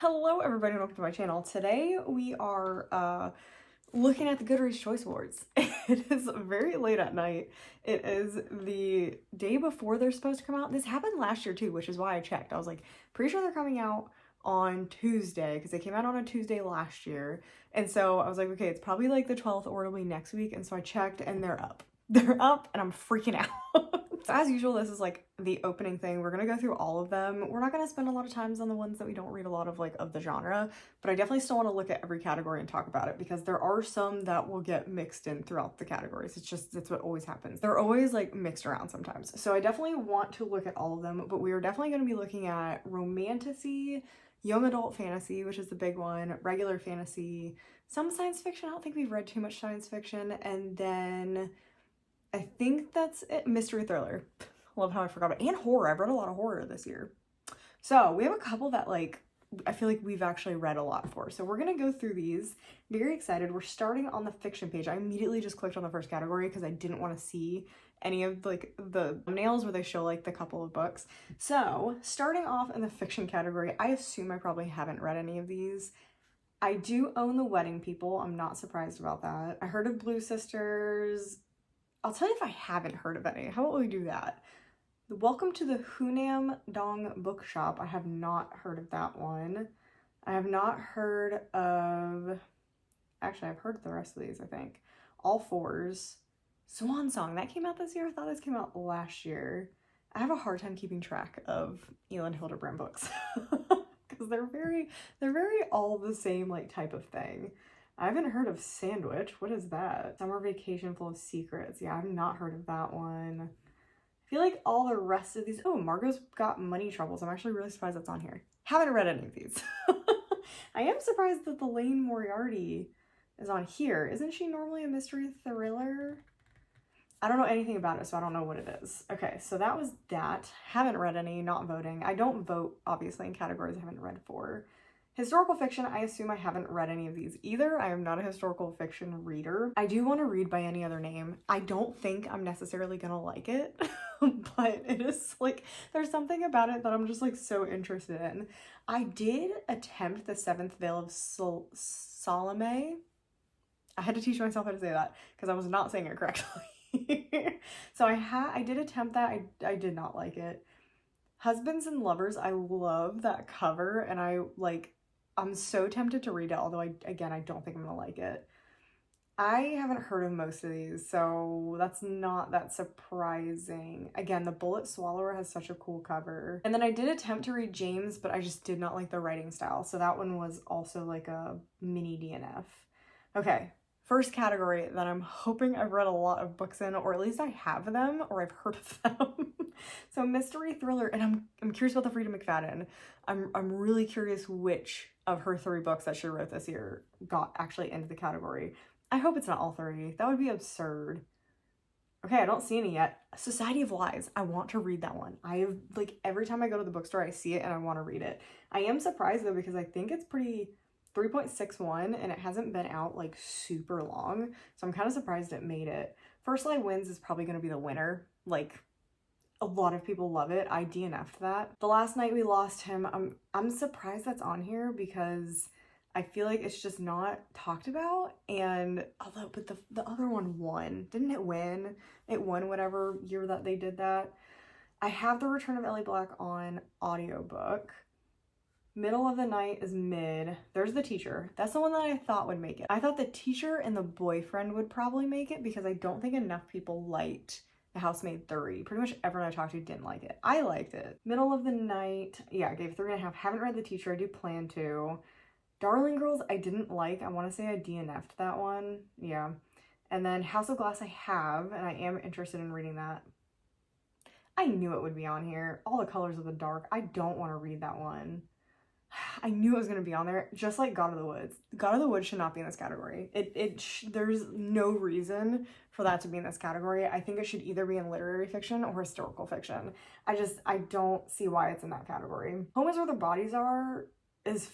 Hello everybody and welcome to my channel. Today we are looking at the Goodreads Choice Awards. It is very late at night. It is the day before they're supposed to come out. This happened last year too, which is why I checked. I was like, pretty sure they're coming out on Tuesday because they came out on a Tuesday last year. And so I was like, okay, it's probably like the 12th or it'll be next week. And so I checked and they're up. They're up and I'm freaking out. So as usual, this is like the opening thing. We're gonna go through all of them. We're not gonna spend a lot of times on the ones that we don't read a lot of of the genre, but I definitely still want to look at every category and talk about it because there are some that will get mixed in throughout the categories. It's what always happens. They're always like mixed around sometimes. So I definitely want to look at all of them, but we are definitely going to be looking at Romantasy, young adult fantasy, which is the big one, regular fantasy, some science fiction. I don't think we've read too much science fiction, and then I think that's it. Mystery thriller. Love how I forgot it. And horror. I've read a lot of horror this year. So we have a couple that I feel like we've actually read a lot for. So we're going to go through these. Very excited. We're starting on the fiction page. I immediately just clicked on the first category because I didn't want to see any of the thumbnails where they show the couple of books. So starting off in the fiction category, I assume I probably haven't read any of these. I do own The Wedding People. I'm not surprised about that. I heard of Blue Sisters. I'll tell you if I haven't heard of any. How about we do that? Welcome to the Hunam Dong Bookshop. I have not heard of that one. I have not heard of... Actually, I've heard of the rest of these, I think. All Fours. Swan Song. That came out this year? I thought this came out last year. I have a hard time keeping track of Elin Hilderbrand books. Because they're very all the same type of thing. I haven't heard of Sandwich. What is that? Summer Vacation Full of Secrets. Yeah, I've not heard of that one. I feel like all the rest of these... Oh, Margot's Got Money Troubles. I'm actually really surprised that's on here. Haven't read any of these. I am surprised that the Lane Moriarty is on here. Isn't she normally a mystery thriller? I don't know anything about it, so I don't know what it is. Okay, so that was that. Haven't read any, not voting. I don't vote, obviously, in categories I haven't read for. Historical fiction, I assume I haven't read any of these either. I am not a historical fiction reader. I do want to read By Any Other Name. I don't think I'm necessarily gonna like it, but it is there's something about it that I'm just so interested in. I did attempt The Seventh Veil of Salome. I had to teach myself how to say that because I was not saying it correctly. So I did attempt that. I did not like it. Husbands and Lovers, I love that cover, and I'm so tempted to read it, although I don't think I'm gonna like it. I haven't heard of most of these, so that's not that surprising. Again, The Bullet Swallower has such a cool cover. And then I did attempt to read James, but I just did not like the writing style, so that one was also a mini DNF. Okay, first category that I'm hoping I've read a lot of books in, or at least I have them, or I've heard of them. So mystery thriller, and I'm curious about the Frida McFadden. I'm really curious which of her 3 books that she wrote this year got actually into the category. I hope it's not all 3. That would be absurd. Okay, I don't see any yet. Society of Lies. I want to read that one. I have every time I go to the bookstore, I see it and I want to read it. I am surprised though because I think it's pretty 3.61 and it hasn't been out super long. So I'm kind of surprised it made it. First Light Wins is probably going to be the winner. A lot of people love it. I DNF'd that. The Last Night We Lost Him. I'm surprised that's on here because I feel like it's just not talked about. And but the other one won. Didn't it win? It won whatever year that they did that. I have The Return of Ellie Black on audiobook. Middle of the Night is mid. There's The Teacher. That's the one that I thought would make it. I thought The Teacher and The Boyfriend would probably make it because I don't think enough people liked The Housemaid 3. Pretty much everyone I talked to didn't like it. I liked it. Middle of the Night, yeah, I gave 3.5. Haven't read The Teacher. I do plan to. Darling Girls, I didn't like. I want to say I DNF'd that one. Yeah. And then House of Glass I have, and I am interested in reading that. I knew it would be on here. All the Colors of the Dark. I don't want to read that one. I knew it was going to be on there, just like God of the Woods. God of the Woods should not be in this category. There's no reason for that to be in this category. I think it should either be in literary fiction or historical fiction. I don't see why it's in that category. Home is Where the Bodies Are is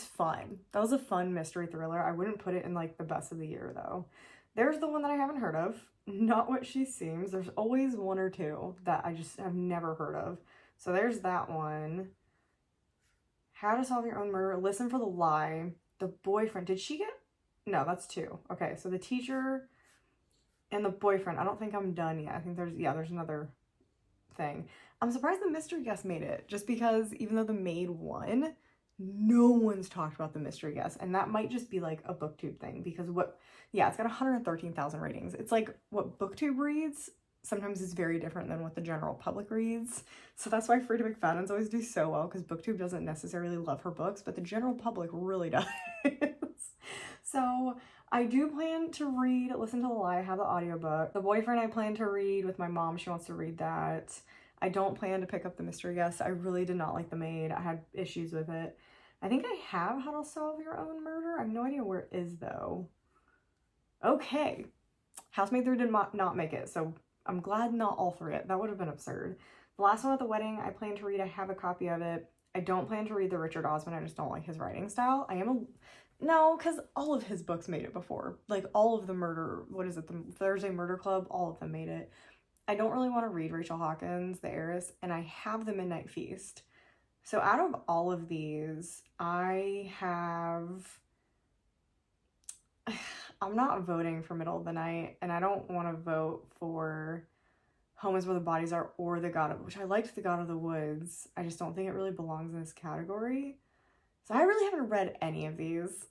fun. That was a fun mystery thriller. I wouldn't put it in the best of the year though. There's the one that I haven't heard of. Not What She Seems. There's always one or two that I just have never heard of. So there's that one. How to Solve Your Own Murder, Listen for the Lie, The Boyfriend. Did she get... No, that's 2. Okay, so The Teacher and The Boyfriend. I don't think I'm done yet. I think there's another thing. I'm surprised The Mystery Guest made it, just because even though The Maid won, no one's talked about The Mystery Guest, and that might just be like a BookTube thing, because it's got 113,000 ratings. It's like what BookTube reads sometimes is very different than what the general public reads. So that's why Frida McFadden's always do so well, because BookTube doesn't necessarily love her books, but the general public really does. So I do plan to Listen to the Lie. I have the audiobook. The Boyfriend I plan to read with my mom. She wants to read that. I don't plan to pick up The Mystery Guest. I really did not like The Maid. I had issues with it. I think I have How to Solve Your Own Murder. I have no idea where it is, though. Okay. Housemaid 3 did not make it, so I'm glad not all 3. That would have been absurd. The Last One at the Wedding, I plan to read. I have a copy of it. I don't plan to read the Richard Osman. I just don't like his writing style. No, because all of his books made it before. Like, all of the the Thursday Murder Club, all of them made it. I don't really want to read Rachel Hawkins, The Heiress, and I have The Midnight Feast. So out of all of these, I'm not voting for Middle of the Night, and I don't want to vote for Home is Where the Bodies Are or which I liked The God of the Woods. I just don't think it really belongs in this category. So I really haven't read any of these.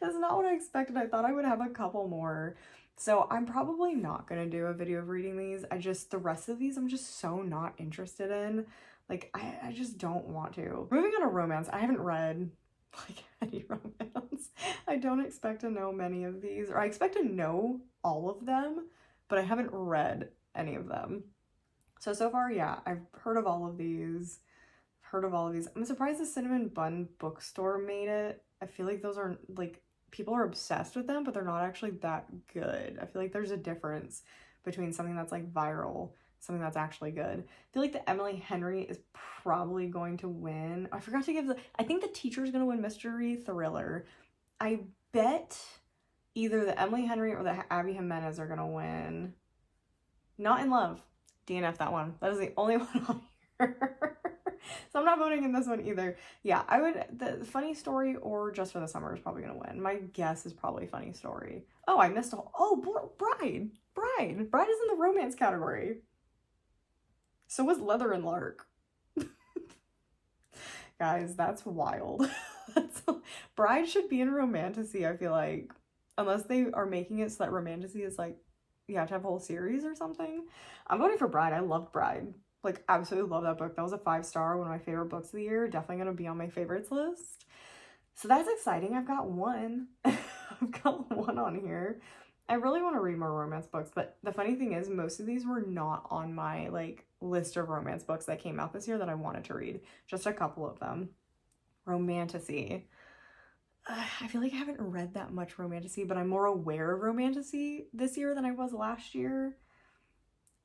That's not what I expected. I thought I would have a couple more. So I'm probably not going to do a video of reading these. The rest of these I'm just so not interested in. Like, I just don't want to. Moving on to romance, I haven't read like any romance. I don't expect to know many of these, or I expect to know all of them, but I haven't read any of them. So far, yeah, I've heard of all of these. I'm surprised the Cinnamon Bun Bookstore made it. I feel like those are, like, people are obsessed with them, but they're not actually that good. I feel like there's a difference between something that's, like, viral, something that's actually good. I feel like the Emily Henry is probably going to win. I forgot to give I think The Teacher is going to win Mystery Thriller. I bet either the Emily Henry or the Abby Jimenez are going to win. Not in Love. DNF that one. That is the only one on here. So I'm not voting in this one either. Yeah, the Funny Story or Just for the Summer is probably going to win. My guess is probably Funny Story. Oh, I missed Bride. Bride is in the romance category. So was Leather and Lark. Guys, that's wild. Bride should be in Romantasy, I feel like. Unless they are making it so that Romantasy is like, you have to have a whole series or something. I'm voting for Bride. I loved Bride. Like, absolutely love that book. That was a 5-star, one of my favorite books of the year. Definitely going to be on my favorites list. So that's exciting. I've got one. I've got one on here. I really want to read more romance books, but the funny thing is most of these were not on my, like, list of romance books that came out this year that I wanted to read. Just a couple of them. Romantasy. I feel like I haven't read that much Romantasy, but I'm more aware of Romantasy this year than I was last year.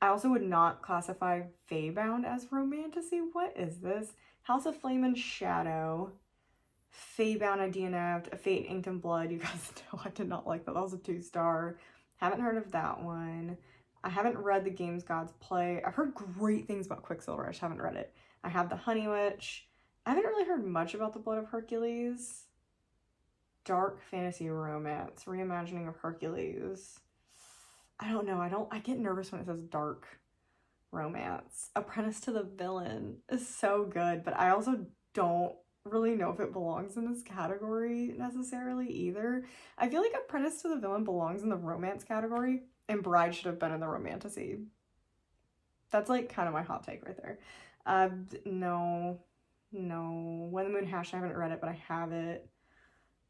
I also would not classify Feybound as Romantasy. What is this? House of Flame and Shadow. Feybound I DNF'd. A Fate Inked in Blood. You guys know I did not like that. That was a 2-star. Haven't heard of that one. I haven't read The Games Gods Play. I've heard great things about Quicksilver. I just haven't read it. I have The Honey Witch. I haven't really heard much about The Blood of Hercules. Dark fantasy romance. Reimagining of Hercules. I don't know. I get nervous when it says dark romance. Apprentice to the Villain is so good, but I also don't really know if it belongs in this category necessarily either. I feel like Apprentice to the Villain belongs in the romance category, and Bride should have been in the Romantasy. That's like kind of my hot take right there. No. When the Moon Hatched, I haven't read it, but I have it.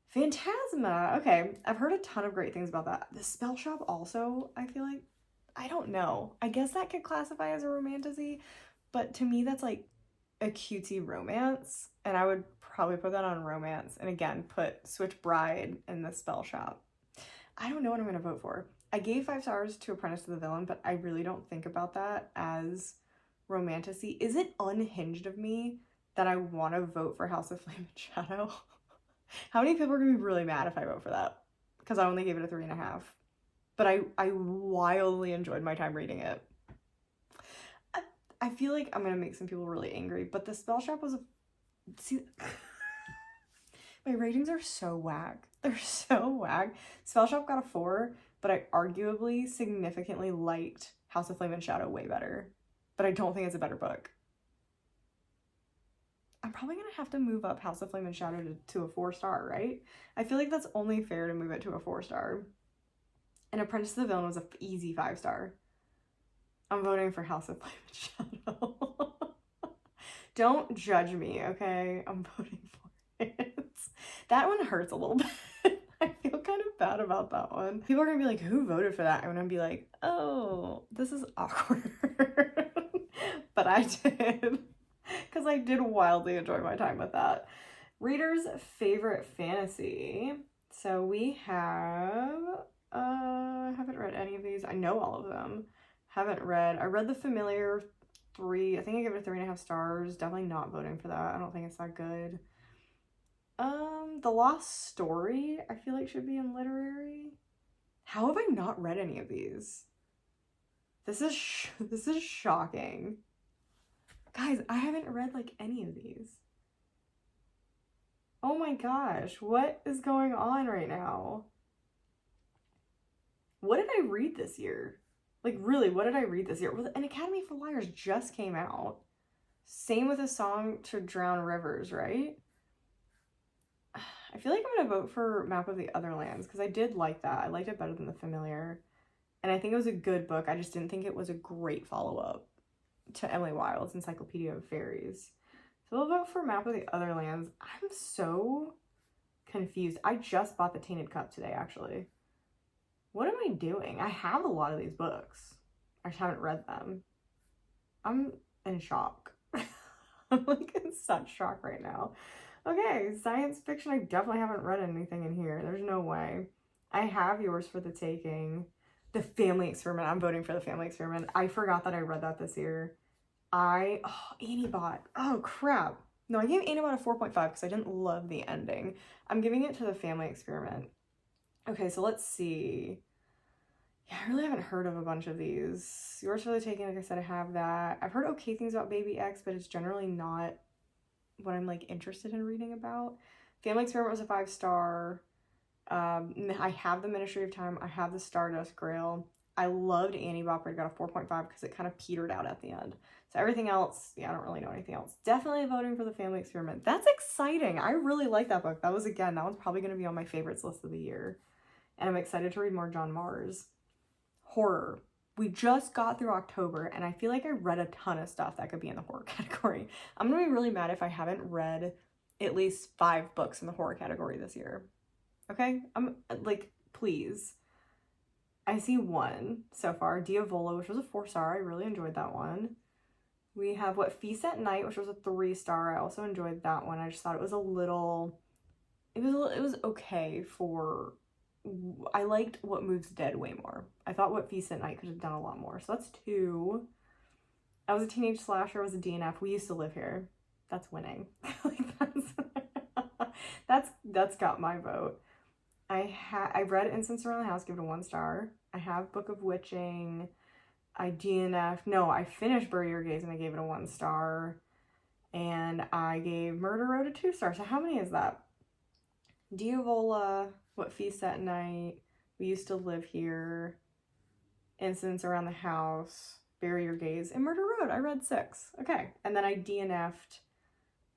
Phantasma. Okay, I've heard a ton of great things about that. The Spell Shop also, I feel like, I don't know. I guess that could classify as a romantasy, but to me that's like a cutesy romance, and I would probably put that on romance, and again, switch Bride in The Spell Shop. I don't know what I'm going to vote for. I gave 5 stars to Apprentice to the Villain, but I really don't think about that as romantasy. Is it unhinged of me that I want to vote for House of Flame and Shadow? How many people are going to be really mad if I vote for that? Because I only gave it a 3.5. But I wildly enjoyed my time reading it. I feel like I'm gonna make some people really angry, but the spell shop was see, my ratings are so whack. They're so whack. Spell shop got a 4, but I arguably significantly liked House of Flame and Shadow way better. But I don't think it's a better book. I'm probably gonna have to move up House of Flame and Shadow to a 4-star, right? I feel like that's only fair to move it to a 4-star. And Apprentice of the Villain was an easy 5-star. I'm voting for House of Flame and Shadow. Don't judge me, okay? I'm voting for it. That one hurts a little bit. I feel kind of bad about that one. People are gonna be like, who voted for that? I'm gonna be like, oh, this is awkward. But I did. Because I did wildly enjoy my time with that. Reader's favorite fantasy. So we have, I haven't read any of these. I know all of them. I read The Familiar 3. I think I give it a 3.5 stars. Definitely not voting for that. I don't think it's that good. The Lost Story, I feel like should be in literary. How have I not read any of these? This is shocking. Guys, I haven't read like any of these. Oh my gosh, what is going on right now? What did I read this year? Like, really, what did I read this year? An Academy for Liars just came out. Same with A Song to Drown Rivers, right? I feel like I'm gonna vote for Map of the Otherlands because I did like that. I liked it better than The Familiar. And I think it was a good book. I just didn't think it was a great follow-up to Emily Wilde's Encyclopedia of Fairies. So we'll vote for Map of the Otherlands. I'm so confused. I just bought The Tainted Cup today, actually. What am I doing? I have a lot of these books. I just haven't read them. I'm in shock. I'm like in such shock right now. Okay, science fiction. I definitely haven't read anything in here. There's no way. I have Yours for the Taking. The Family Experiment. I'm voting for The Family Experiment. I forgot that I read that this year. Annie Bot. Oh, crap. No, I gave Annie Bot a 4.5 because I didn't love the ending. I'm giving it to The Family Experiment. Okay, so let's see. Yeah, I really haven't heard of a bunch of these. Yours for the Taking, like I said, I have that. I've heard okay things about Baby X, but it's generally not what I'm like interested in reading about. Family Experiment was a 5-star. I have The Ministry of Time. I have The Stardust Grail. I loved Annie Bot, but I got a 4.5 because it kind of petered out at the end. So everything else, yeah, I don't really know anything else. Definitely voting for The Family Experiment. That's exciting. I really like that book. That one's probably going to be on my favorites list of the year. And I'm excited to read more John Mars. Horror. We just got through October, and I feel like I read a ton of stuff that could be in the horror category. I'm going to be really mad if I haven't read at least 5 books in the horror category this year. Okay? I'm like, please. I see 1 so far. Diavola, which was a 4-star. I really enjoyed that one. We have Feast at Night, which was a 3-star. I also enjoyed that one. I just thought it was it was okay for... I liked What Moves Dead way more. I thought What Feast at Night could have done a lot more. So that's 2. I Was a Teenage Slasher, was a DNF. We Used to Live Here. That's winning. That's got my vote. I read Incense Around the House, give it a 1-star. I have Book of Witching. I finished Bury Your Gaze and I gave it a 1-star. And I gave Murder Road a 2-star. So how many is that? Diavola, What Feast at Night, We Used to Live Here, Incidents Around the House, Bury Your Gaze, and Murder Road. I read 6. Okay. And then I DNF'd.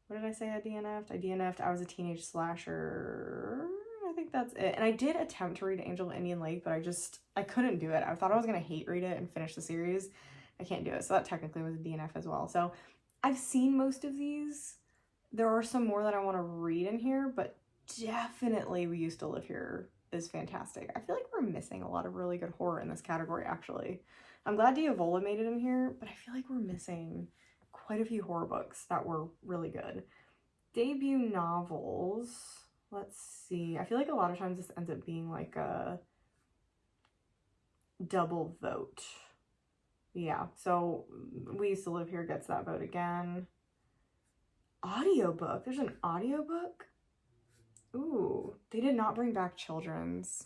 What did I say I DNF'd? I DNF'd I Was a Teenage Slasher. I think that's it. And I did attempt to read Angel of Indian Lake, but I couldn't do it. I thought I was going to hate read it and finish the series. I can't do it. So that technically was a DNF as well. So I've seen most of these. There are some more that I want to read in here, but definitely We Used to Live Here is fantastic. I feel like we're missing a lot of really good horror in this category, actually. I'm glad Diavola made it in here, but I feel like we're missing quite a few horror books that were really good. Debut novels. Let's see. I feel like a lot of times this ends up being like a double vote. Yeah, so We Used to Live Here gets that vote again. Audiobook. There's an audiobook? Ooh, they did not bring back children's.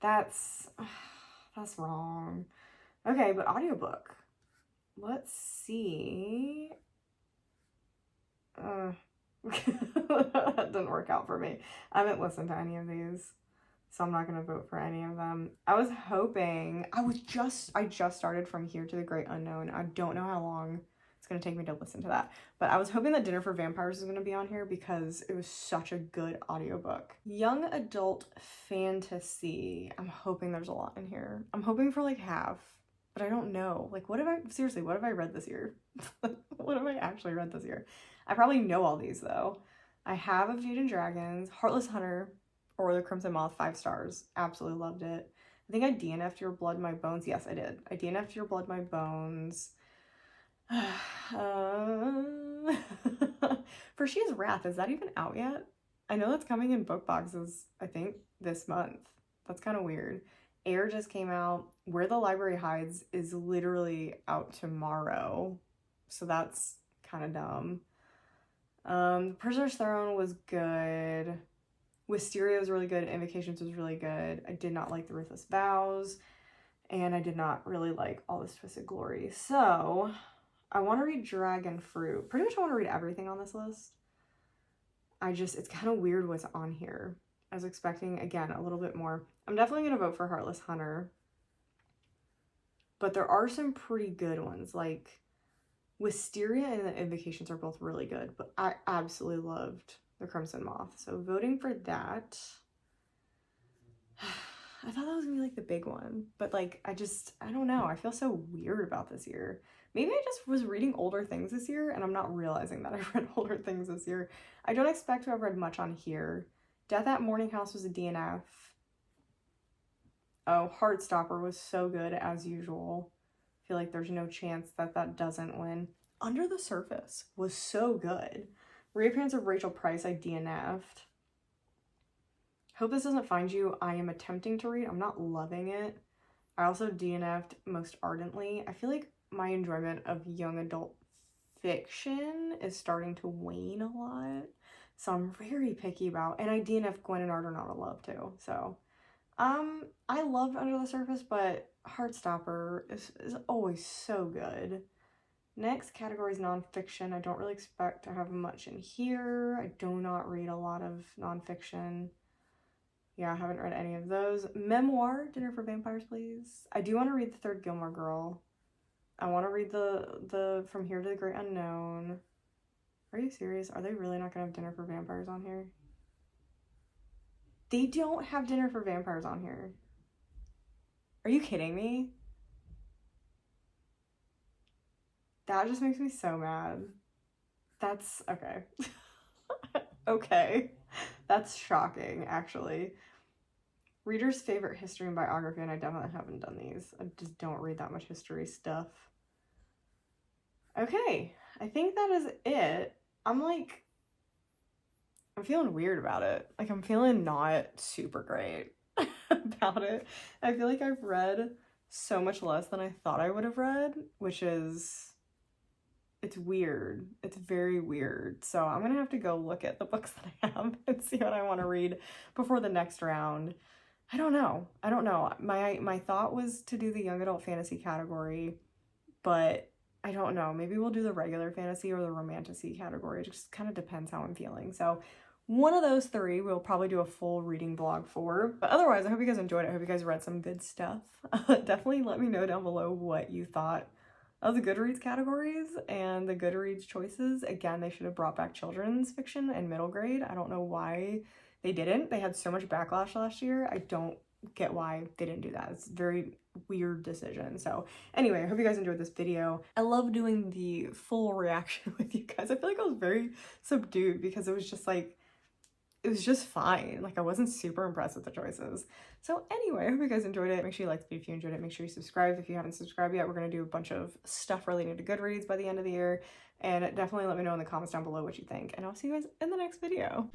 That's wrong. Okay, but audiobook. let's see. That didn't work out for me. I haven't listened to any of these, so I'm not gonna vote for any of them. I was hoping, I just started From Here to the Great Unknown. I don't know how long it's gonna take me to listen to that, but I was hoping that Dinner for Vampires was gonna be on here because it was such a good audiobook. Young adult fantasy. I'm hoping there's a lot in here. I'm hoping for like half, but I don't know. Like, what have I read this year? What have I actually read this year? I probably know all these though. I have Of Jade and Dragons, Heartless Hunter, or The Crimson Moth, 5 stars. Absolutely loved it. I think I DNF'd Your Blood, My Bones. Yes, I did. I DNF'd Your Blood, My Bones. For She Is Wrath, is that even out yet? I know that's coming in book boxes, I think, this month. That's kind of weird. Air just came out. Where the Library Hides is literally out tomorrow. So that's kind of dumb. Prisoner's Throne was good. Wisteria was really good. Invocations was really good. I did not like The Ruthless Vows. And I did not really like All This Twisted Glory. So I want to read Dragon Fruit. Pretty much I want to read everything on this list. It's kind of weird what's on here. I was expecting, again, a little bit more. I'm definitely going to vote for Heartless Hunter. But there are some pretty good ones. Like, Wisteria and the Invocations are both really good. But I absolutely loved The Crimson Moth. So voting for that. I thought that was going to be, like, the big one. But, like, I don't know. I feel so weird about this year. Maybe I just was reading older things this year, and I'm not realizing that I've read older things this year. I don't expect to have read much on here. Death at Morning House was a DNF. Oh, Heartstopper was so good, as usual. I feel like there's no chance that that doesn't win. Under the Surface was so good. Reappearance of Rachel Price, I DNF'd. Hope This Doesn't Find You, I am attempting to read. I'm not loving it. I also DNF'd Most Ardently. I feel like my enjoyment of young adult fiction is starting to wane a lot. So I'm very picky about, and I DNF'd Gwen and Art Are Not in Love too. So, I loved Under the Surface, but Heartstopper is always so good. Next category is nonfiction. I don't really expect to have much in here. I do not read a lot of nonfiction. Yeah, I haven't read any of those. Memoir, Dinner for Vampires, please. I do want to read The Third Gilmore Girl. I want to read the From Here to the Great Unknown. Are you serious? Are they really not going to have Dinner for Vampires on here? They don't have Dinner for Vampires on here. Are you kidding me? That just makes me so mad. That's okay. Okay. That's shocking, actually. Reader's favorite history and biography, and I definitely haven't done these. I just don't read that much history stuff. Okay, I think that is it. I'm feeling weird about it. Like, I'm feeling not super great about it. I feel like I've read so much less than I thought I would have read, which is, it's weird. It's very weird. So I'm gonna have to go look at the books that I have and see what I want to read before the next round. I don't know. My thought was to do the young adult fantasy category, but I don't know. Maybe we'll do the regular fantasy or the romantasy category. It just kind of depends how I'm feeling. So one of those three we'll probably do a full reading blog for. But otherwise, I hope you guys enjoyed it. I hope you guys read some good stuff. Definitely let me know down below what you thought of the Goodreads categories and the Goodreads choices. Again, they should have brought back children's fiction and middle grade. I don't know why they didn't. They had so much backlash last year. I don't get why they didn't do that. It's a very weird decision. So anyway, I hope you guys enjoyed this video. I love doing the full reaction with you guys. I feel like I was very subdued because it was just like, it was just fine. Like, I wasn't super impressed with the choices. So anyway, I hope you guys enjoyed it. Make sure you like the video if you enjoyed it. Make sure you subscribe if you haven't subscribed yet. We're going to do a bunch of stuff related to Goodreads by the end of the year. And definitely let me know in the comments down below what you think. And I'll see you guys in the next video.